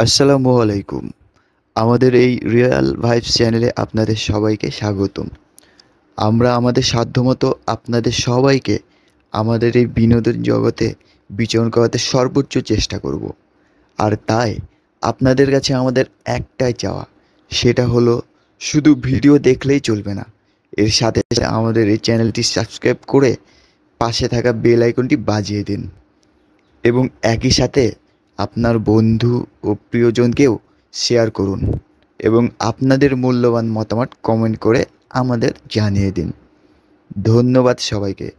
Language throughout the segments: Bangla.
আসসালামু আলাইকুম। আমাদের এই রিয়াল ভাইবস চ্যানেলে আপনাদের সবাইকে স্বাগতম। আমরা আমাদের সাধ্যমতো আপনাদের সবাইকে আমাদের এই বিনোদন জগতে বিচরণ করাতে সর্বোচ্চ চেষ্টা করব। আর তাই আপনাদের কাছে আমাদের একটাই চাওয়া, সেটা হলো শুধু ভিডিও দেখলেই চলবে না। এর সাথে সাথে আমাদের এই চ্যানেলটি সাবস্ক্রাইব করে পাশে থাকা বেল আইকনটি বাজিয়ে দিন এবং একই সাথে আপনার বন্ধু ও প্রিয়জনকেও শেয়ার করুন এবং আপনাদের মূল্যবান মতামত কমেন্ট করে আমাদের জানিয়ে দিন। ধন্যবাদ সবাইকে।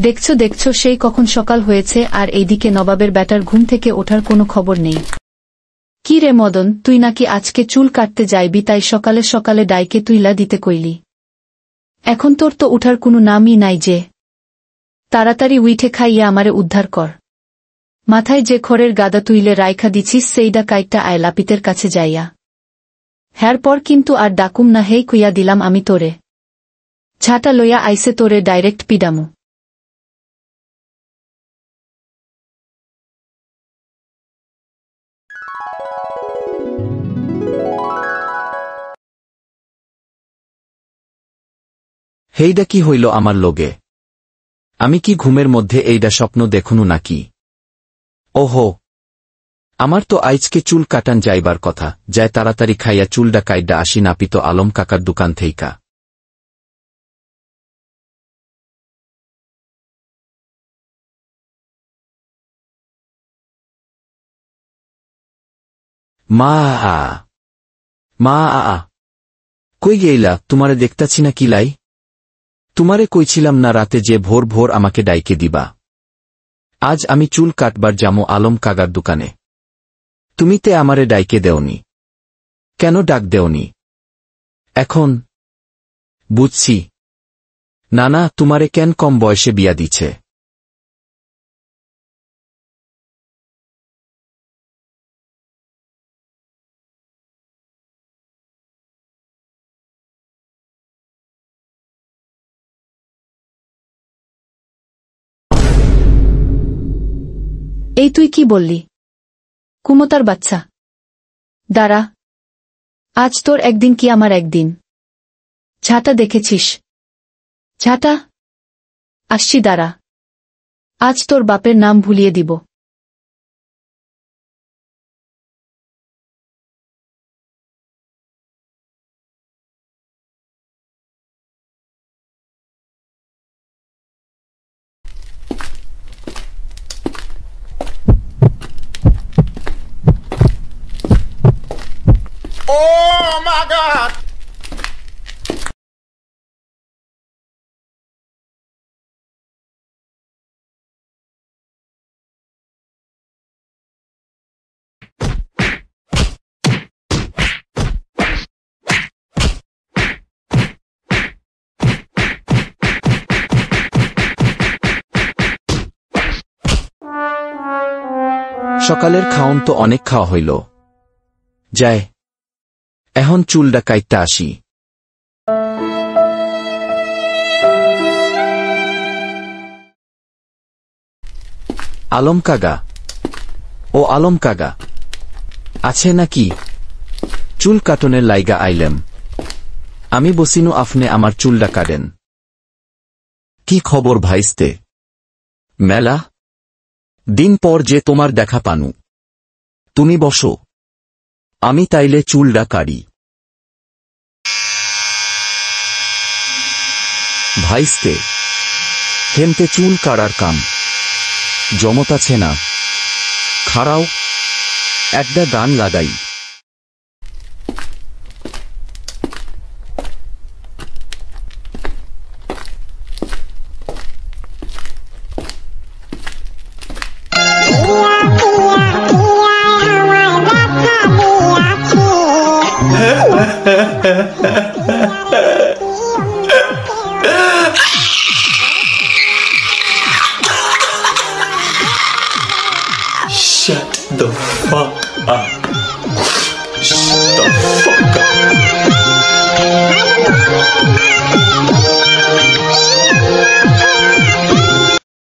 দেখছো দেখছো সেই কখন সকাল হয়েছে আর এইদিকে নবাবের ব্যাটার ঘুম থেকে ওঠার কোনো খবর নেই। কি রে মদন, তুই নাকি আজকে চুল কাটতে যাইবি, তাই সকালে সকালে ডাইকে তুইলা দিতে কইলি। এখন তোর তো উঠার কোনো নামই নাই যে। তাড়াতাড়ি উইঠে খাইয়া আমারে উদ্ধার কর। মাথায় যে খড়ের গাদা তুইলে রাইখা দিছিস সেইডা কাইটটা আয় লাপিতের কাছে যাইয়া। হ্যার পর কিন্তু আর ডাকুম না, হেই কইয়া দিলাম আমি তোরে। ঝাঁটা লইয়া আইসে তোরে ডাইরেক্ট পিডামু। হেইডা কি হইল আমার লোগে? আমি কি ঘুমের মধ্যে এইডা স্বপ্ন দেখুনু নাকি? ওহো, আমার তো আইজকে চুল কাটান যাইবার কথা, যায় তাড়াতাড়ি খাইয়া চুলডা কাইডা আসি নাপিত আলম কাকার দোকান থেইকা। মা আ মা আ কই গেইলা? তোমারে দেখতাছি না কিলাই? তোমারে কইছিলাম না রাতে যে ভোর ভোর আমাকে ডাইকে দিবা। আজ আমি চুল কাটবার যামো আলম কাকার দোকানে। তুমি তে আমারে ডাইকে দেওনি, কেন ডাক দেওনি? এখন বুঝছি। না না, তোমারে কেন কম বয়সে বিয়া দিছে? এই তুই কি বললি? কুমতার বাচ্চা, দাঁড়া, আজ তোর একদিন কি আমার একদিন। ঝাঁটা দেখেছিস? ঝাঁটা, আসছি দাঁড়া, আজ তোর বাপের নাম ভুলিয়ে দিব। Oh my God! সকালের খাওন তো অনেক খাওয়া হইল, যায় এখন চুলডা কাইটটা আসি। আলম কাগা, ও আলম কাগা, আছে নাকি? চুল কাটনের লাইগা আইলেম। আমি বসিনু, আপনি আমার চুলডা কাটেন। কি খবর ভাইস্তে? মেলা দিন পর যে তোমার দেখা পানু। তুমি বসো, আমি তাইলে চুলডা কাড়ি। ভাইস্তে, হেমতে চুল কাড়ার কাম জমতাছে না। খাড়াও, একটা গান লাগাই। Shut the fuck up.